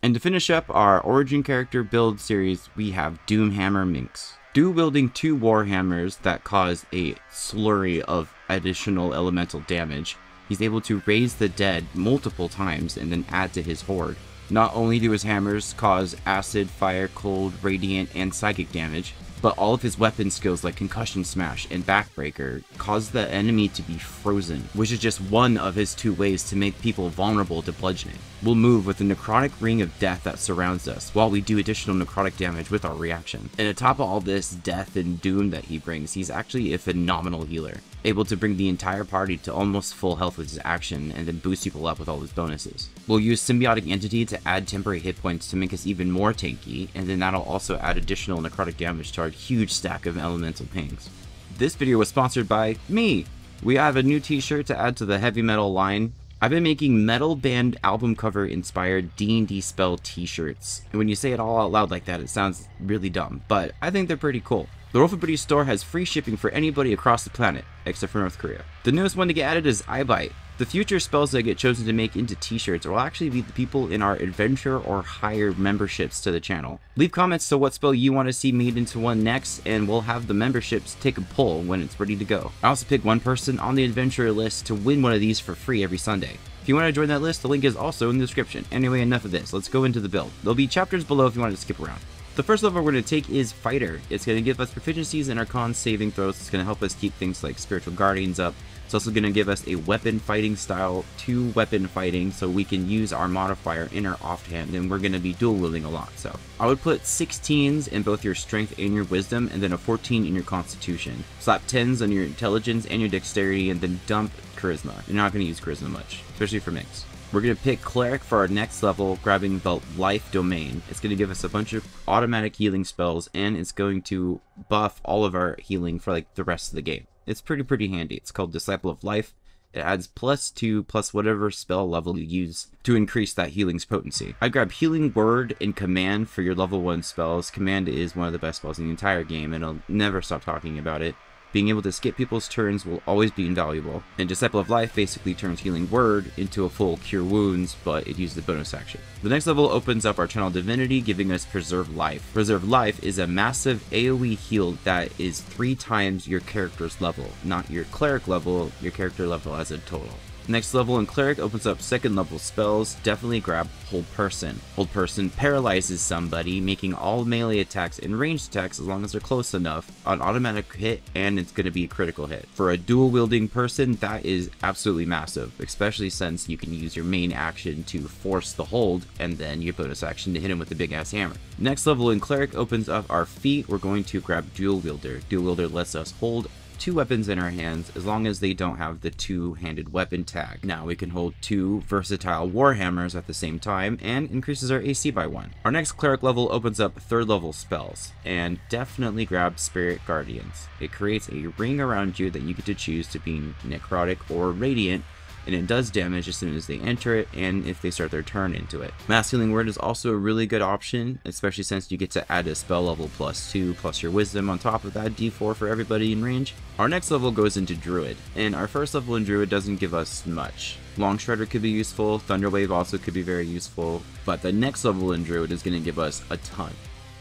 And to finish up our origin character build series, we have Doomhammer Minx. Dual-wielding 2 Warhammers that cause a slurry of additional elemental damage, he's able to raise the dead multiple times and then add to his horde. Not only do his hammers cause acid, fire, cold, radiant, and psychic damage, but all of his weapon skills like Concussion Smash and Backbreaker cause the enemy to be frozen, which is just one of his 2 ways to make people vulnerable to bludgeoning. We'll move with the necrotic ring of death that surrounds us, while we do additional necrotic damage with our reaction. And on top of all this death and doom that he brings, he's actually a phenomenal healer, able to bring the entire party to almost full health with his action and then boost people up with all his bonuses. We'll use Symbiotic Entity to add temporary hit points to make us even more tanky, and then that'll also add additional necrotic damage to our huge stack of elemental pings. This video was sponsored by me! We have a new t-shirt to add to the heavy metal line. I've been making metal band album cover inspired D&D spell t-shirts, and when you say it all out loud like that, it sounds really dumb, but I think they're pretty cool. The Roll for Booty store has free shipping for anybody across the planet, except for North Korea. The newest one to get added is Eyebite. The future spells that get chosen to make into t-shirts will actually be the people in our adventure or higher memberships to the channel. Leave comments to what spell you want to see made into one next, and we'll have the memberships take a poll when it's ready to go. I also pick one person on the adventure list to win one of these for free every Sunday. If you want to join that list, the link is also in the description. Anyway, enough of this. Let's go into the build. There'll be chapters below if you want to skip around. The first level we're going to take is Fighter. It's going to give us proficiencies in our con saving throws. It's going to help us keep things like Spiritual Guardians up. It's also going to give us a weapon fighting style, 2 weapon fighting, so we can use our modifier in our offhand, and we're going to be dual wielding a lot. So I would put 16s in both your strength and your wisdom, and then a 14 in your constitution. Slap 10s on your intelligence and your dexterity, and then dump charisma. You're not going to use charisma much, especially for Minx. We're going to pick Cleric for our next level, grabbing the Life Domain. It's going to give us a bunch of automatic healing spells, and it's going to buff all of our healing for like the rest of the game. It's pretty handy. It's called Disciple of Life. It adds +2 plus whatever spell level you use to increase that healing's potency. I'd grab Healing Word and Command for your level 1 spells. Command is one of the best spells in the entire game, and I'll never stop talking about it. Being able to skip people's turns will always be invaluable. And Disciple of Life basically turns Healing Word into a full Cure Wounds, but it uses the bonus action. The next level opens up our Channel Divinity, giving us Preserve Life. Preserve Life is a massive AoE heal that is 3 times your character's level, not your cleric level, your character level as a total. Next level in Cleric opens up 2nd level spells. Definitely grab Hold Person. Hold Person paralyzes somebody, making all melee attacks and ranged attacks, as long as they're close enough, an automatic hit, and it's going to be a critical hit. For a dual wielding person, that is absolutely massive, especially since you can use your main action to force the hold, and then your bonus action to hit him with the big ass hammer. Next level in Cleric opens up our feat. We're going to grab Dual Wielder. Dual Wielder lets us hold 2 weapons in our hands as long as they don't have the 2-handed weapon tag. Now we can hold 2 versatile Warhammers at the same time and increases our AC by 1. Our next Cleric level opens up 3rd level spells, and definitely grab Spirit Guardians. It creates a ring around you that you get to choose to be necrotic or radiant, and it does damage as soon as they enter it and if they start their turn into it. Mass Healing Word is also a really good option, especially since you get to add a spell level +2 plus your wisdom on top of that d4 for everybody in range. Our next level goes into Druid, and our first level in Druid doesn't give us much. Long Shredder could be useful, Thunderwave also could be very useful, but the next level in Druid is going to give us a ton.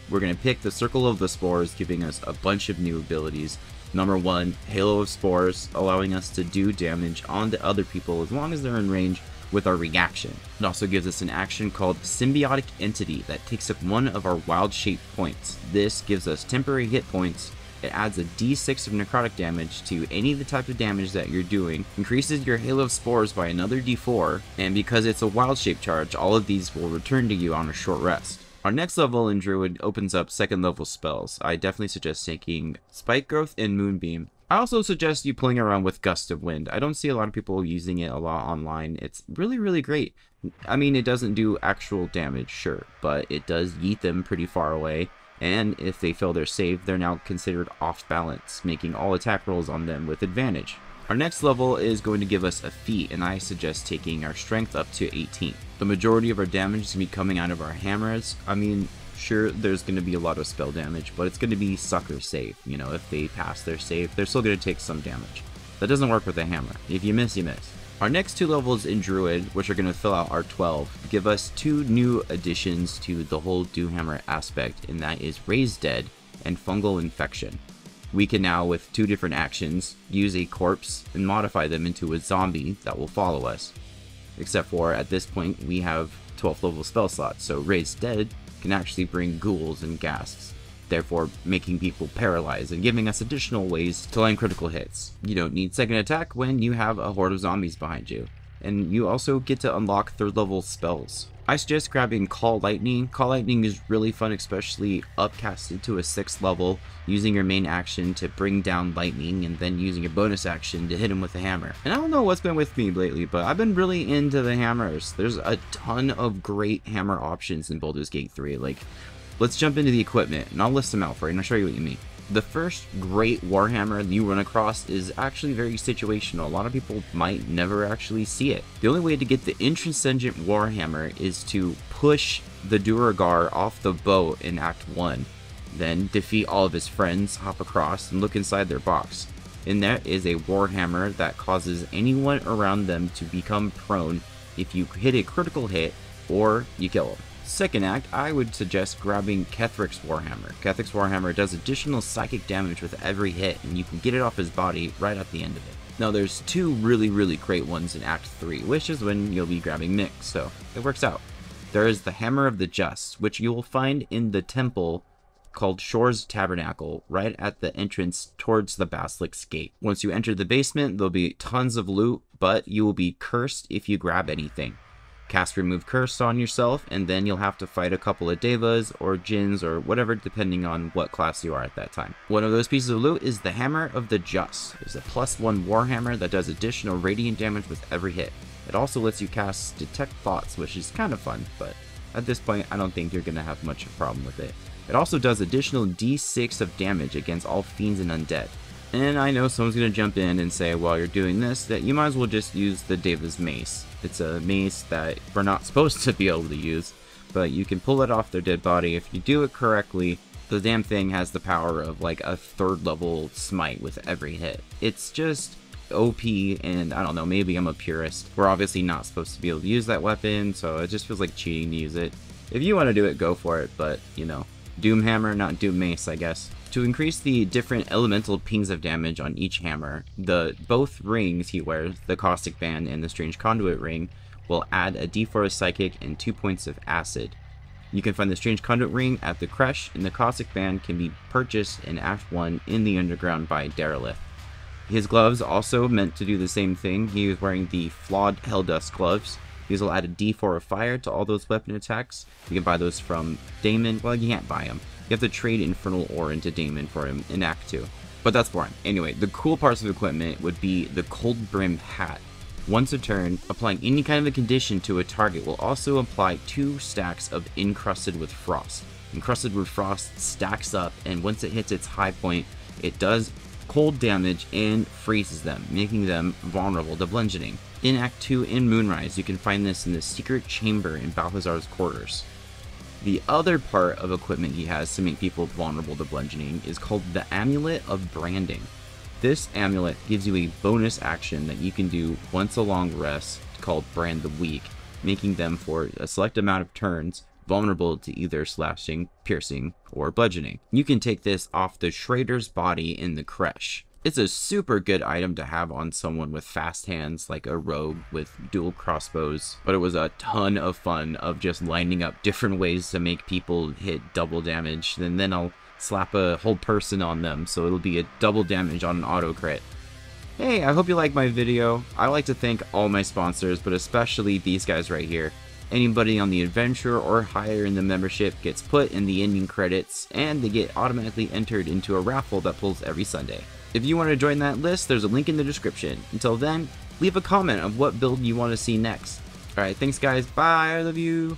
We're going to pick the Circle of the Spores, giving us a bunch of new abilities. Number 1, Halo of Spores, allowing us to do damage onto other people as long as they're in range with our reaction. It also gives us an action called Symbiotic Entity that takes up one of our wild shape points. This gives us temporary hit points. It adds a d6 of necrotic damage to any of the type of damage that you're doing, increases your Halo of Spores by another d4, and because it's a wild shape charge, all of these will return to you on a short rest. Our next level in Druid opens up 2nd level spells. I definitely suggest taking Spike Growth and Moonbeam. I also suggest you playing around with Gust of Wind. I don't see a lot of people using it a lot online. It's really great. I mean, it doesn't do actual damage, sure, but it does yeet them pretty far away. And if they fail their save, they're now considered off balance, making all attack rolls on them with advantage. Our next level is going to give us a feat, and I suggest taking our strength up to 18. The majority of our damage is going to be coming out of our hammers. I mean, sure, there's going to be a lot of spell damage, but it's going to be sucker safe. You know, if they pass their save, they're still going to take some damage. That doesn't work with a hammer. If you miss, you miss. Our next two levels in Druid, which are going to fill out our 12, give us two new additions to the whole Doomhammer aspect, and that is Raise Dead and Fungal Infection. We can now, with two different actions, use a corpse and modify them into a zombie that will follow us. Except for, at this point, we have 12th level spell slots, so Raise Dead can actually bring ghouls and ghasts, therefore making people paralyzed and giving us additional ways to land critical hits. You don't need second attack when you have a horde of zombies behind you. And you also get to unlock 3rd level spells. I suggest grabbing Call Lightning. Call Lightning is really fun, especially upcasted to a 6th level, using your main action to bring down lightning and then using your bonus action to hit him with a hammer. And I don't know what's been with me lately, but I've been really into the hammers. There's a ton of great hammer options in Baldur's Gate 3. Like, let's jump into the equipment, and I'll list them out for you, and I'll show you what you mean. The first great warhammer you run across is actually very situational. A lot of people might never actually see it. The only way to get the Intranscendent warhammer is to push the Duergar off the boat in Act 1, then defeat all of his friends, hop across, and look inside their box. And that is a warhammer that causes anyone around them to become prone if you hit a critical hit or you kill them. Second act, I would suggest grabbing Kethric's Warhammer. Kethric's Warhammer does additional psychic damage with every hit, and you can get it off his body right at the end of it. Now there's two really great ones in Act 3, which is when you'll be grabbing Mick, so it works out. There is the Hammer of the Just, which you will find in the temple called Shor's Tabernacle, right at the entrance towards the Basilisk's Gate. Once you enter the basement, there'll be tons of loot, but you will be cursed if you grab anything. Cast Remove Curse on yourself, and then you'll have to fight a couple of Devas or Djinns or whatever, depending on what class you are at that time. One of those pieces of loot is the Hammer of the Just. It's a +1 Warhammer that does additional radiant damage with every hit. It also lets you cast Detect Thoughts, which is kind of fun, but at this point I don't think you're going to have much of a problem with it. It also does additional d6 of damage against all fiends and undead. And I know someone's going to jump in and say, while you're doing this, that you might as well just use the Deva's Mace. It's a mace that we're not supposed to be able to use, but you can pull it off their dead body. If you do it correctly, the damn thing has the power of like a 3rd level smite with every hit. It's just OP, and I don't know, maybe I'm a purist. We're obviously not supposed to be able to use that weapon, so it just feels like cheating to use it. If you want to do it, go for it, but, you know, Doomhammer, not Doom Mace, I guess. To increase the different elemental pings of damage on each hammer, both rings he wears, the Caustic Band and the Strange Conduit ring, will add a d4 of Psychic and 2 points of Acid. You can find the Strange Conduit ring at the Creche, and the Caustic Band can be purchased in Act 1 in the Underground by Derelith. His gloves also meant to do the same thing. He was wearing the Flawed Helldust gloves. These will add a d4 of fire to all those weapon attacks. You can buy those from Daemon. Well, you can't buy them. You have to trade Infernal Ore into Daemon for him in Act 2. But that's boring. Anyway, the cool parts of equipment would be the Cold Brim Hat. Once a turn, applying any kind of a condition to a target will also apply 2 stacks of Encrusted with Frost. Encrusted with Frost stacks up, and once it hits its high point, it does cold damage and freezes them, making them vulnerable to bludgeoning. In Act 2 in Moonrise, you can find this in the secret chamber in Balthazar's quarters. The other part of equipment he has to make people vulnerable to bludgeoning is called the Amulet of Branding. This amulet gives you a bonus action that you can do once a long rest called Brand the Weak, making them for a select amount of turns vulnerable to either slashing, piercing, or bludgeoning. You can take this off the Schrader's body in the Creche. It's a super good item to have on someone with fast hands like a rogue with dual crossbows, but it was a ton of fun of just lining up different ways to make people hit double damage, and then I'll slap a whole person on them so it'll be a double damage on an auto crit. Hey, I hope you like my video. I like to thank all my sponsors, but especially these guys right here. Anybody on the adventure or higher in the membership gets put in the ending credits, and they get automatically entered into a raffle that pulls every Sunday. If you want to join that list, there's a link in the description. Until then, leave a comment of what build you want to see next. Alright, thanks guys, bye, I love you!